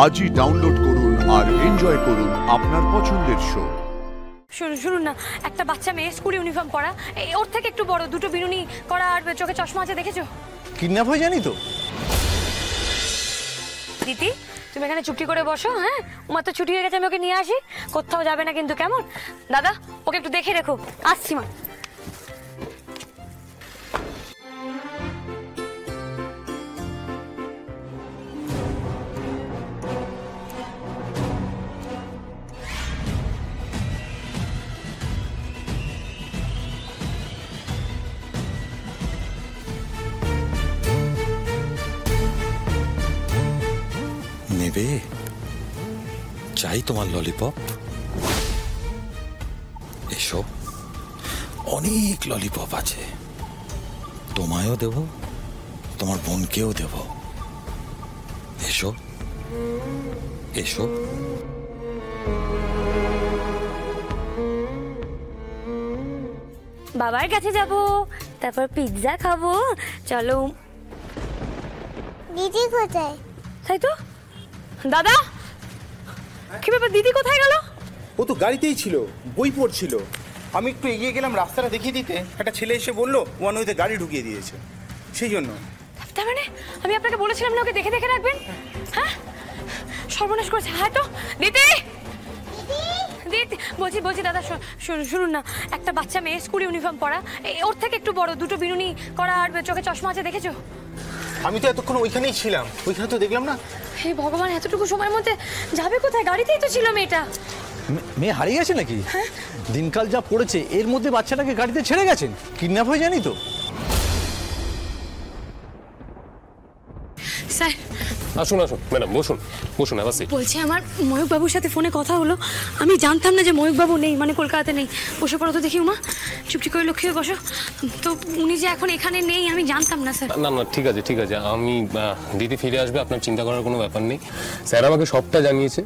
আজই ডাউনলোড করুন আর এনজয় করুন আপনার পছন্দের শো। শুনুন না, একটা বাচ্চা মেয়ে স্কুল ইউনিফর্ম পরা, ওর থেকে একটু বড়, দুটো বিনুনি করা আর চোখে চশমা আছে, দেখেছো? কিডন্যাপ হয়ে জানি তো। দিদি, তুমি এখানে চুপটি করে বসো। হ্যাঁ, উমার তো ছুটি হয়ে গেছে, আমি ওকে নিয়ে আসি। কোথাও যাবে না কিন্তু, কেমন? দাদা, ওকে একটু দেখে রেখো। আসছি মা। নেবে? চাই তোমার ললিপপ? এসো, অনেক ললিপপ আছে, তোমায়ও দেব, তোমার বোনকেও দেব। এসো এসো। বাবার কাছে যাব, তারপর পিৎজা খাবো। চলো। দিদি কোথায়? তাই তো। দাদা, কি ব্যাপার, দিদি কোথায় গেল? ও তো গাড়িতেই ছিল, বই পড়ছিল। আমি একটু এগিয়ে গেলাম রাস্তাটা দেখিয়ে দিতে, একটা ছেলে এসে বললো ওয়ান ওয়েতে গাড়ি ঢুকিয়ে দিয়েছে, সেই জন্য। তার মানে আমি আপনাকে বলেছিলাম না ওকে দেখে দেখে রাখবেন? হ্যাঁ, সর্বনাশ করেছে। হ্যাঁ তো দিদি, দিদি বলছি দাদা, শুনুন না, একটা বাচ্চা মেয়ে স্কুল ইউনিফর্ম পরা, ওর থেকে একটু বড়, দুটো বিনুনি করা আর চোখে চশমা আছে, দেখেছো? আমি তো এতক্ষণ ওইখানেই ছিলাম, ওইখানে তো দেখলাম না। হে ভগবান, এতটুকু সময়ের মধ্যে যাবে কোথায়? গাড়িতেই তো ছিল মেয়েটা। মেয়ে হারিয়ে গেছে নাকি? দিনকাল যা পড়েছে, এর মধ্যে বাচ্চাটাকে গাড়িতে ছেড়ে গেছেন? কিডন্যাপ হয়ে জানি তো। স্যার, আসুন আসুন ম্যাডাম, বসুন বসুন। আবার বলছি, আমার ময়ূক বাবুর সাথে ফোনে কথা হলো। আমি জানতাম না যে ময়ূক বাবু নেই, মানে কলকাতাতে নেই। বসে পড়ো তো দেখি উমা, চুপটি করে লক্ষ্য হয়ে বসো। তো উনি যে এখন এখানে নেই আমি জানতাম না স্যার। না না, ঠিক আছে ঠিক আছে, আমি দিদি ফিরে আসবে, আপনার চিন্তা করার কোনো ব্যাপার নেই। স্যার আমাকে সবটা জানিয়েছে,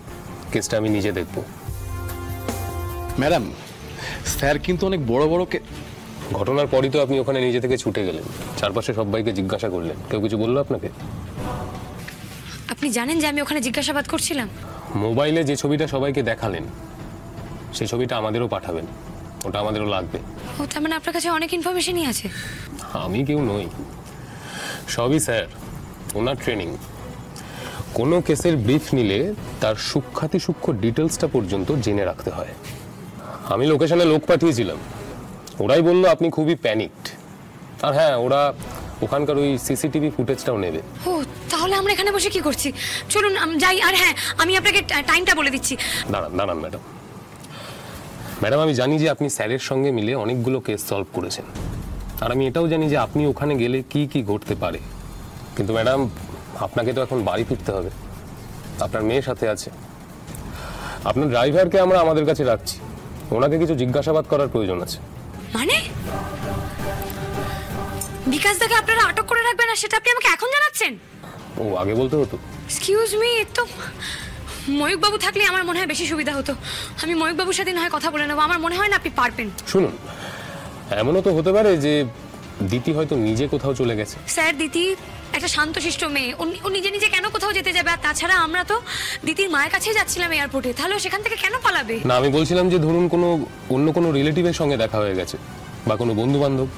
কেসটা আমি নিজে দেখব। ম্যাডাম, স্যার কিন্তু অনেক বড় বড় ঘটনার পরই তো আপনি ওখানে নিজে থেকে ছুটে গেলেন, চারপাশে সবাইকে জিজ্ঞাসা করলেন, কেউ কিছু বললো আপনাকে? আপনি জানেন যে আমি ওখানে জিজ্ঞাসাবাদ করছিলাম? মোবাইলে যে ছবিটা সবাইকে দেখালেন, সেই ছবিটা আমাদেরও পাঠাবেন, ওটা আমাদেরও লাগবে। ও, তার মানে আপনার কাছে অনেক ইনফরমেশনই আছে। আমি কেউ নই, সবই স্যার, ওনার ট্রেনিং। কোনো কেসের ব্রিফ নিলে তার সূক্ষ্মাতি সূক্ষ্ম ডিটেলসটা পর্যন্ত জেনে রাখতে হয়। আমি লোকেশনে লোক পাঠিয়েছিলাম, ওরাই বললো আপনি খুবই প্যানিকড। আর হ্যাঁ, ওরা ওখানকার ওই সিসিটিভি ফুটেজটাও নেবে। ও, তাহলে আমরা এখানে বসে কি করছি? চলুন যাই। আর হ্যাঁ, আমি আপনাকে টাইমটা বলে দিচ্ছি। দাঁড়ান দাঁড়ান ম্যাডাম, ম্যাডাম আমি জানি যে আপনি স্যারের সঙ্গে মিলে অনেকগুলো কেস সলভ করেছেন, আর আমি এটাও জানি যে আপনি ওখানে গেলে কি কি ঘটতে পারে। কিন্তু ম্যাডাম, আপনাকে তো এখন বাড়ি ফিরতে হবে, আপনার মেয়ের সাথে আছে। আপনার ড্রাইভারকে আমরা আমাদের কাছে রাখছি, ওনাকে কিছু জিজ্ঞাসাবাদ করার প্রয়োজন আছে। মানে বিকাশ দাকে আপনারা আটক করে রাখবেন, আর সেটা আপনি আমাকে এখন জানাচ্ছেন? ও, আগে বলতে হতো। এক্সকিউজ মি, তো ময়ূক বাবু থাকলে আমার মনে হয় বেশি সুবিধা হতো। আমি ময়ূক বাবুর সাথে না হয় কথা বলে নেবো, আমার মনে হয় না আপনি পারবেন। শুনুন, এমনও তো হতে পারে যে দিতি হয়তো নিজে কোথাও চলে গেছে। স্যার, দিতি একটা শান্তশিষ্ট মেয়ে, ও নিজে নিজে কেন কোথাও যেতে যাবে? আর তাছাড়া আমরা তো দিতির মায়ের কাছেই যাচ্ছিলাম এয়ারপোর্টে, তাহলে সেখান থেকে কেন পালাবে? না, আমি বলছিলাম যে ধরুন অন্য কোনো রিলেটিভের সঙ্গে দেখা হয়ে গেছে, বা কোনো বন্ধু বান্ধব।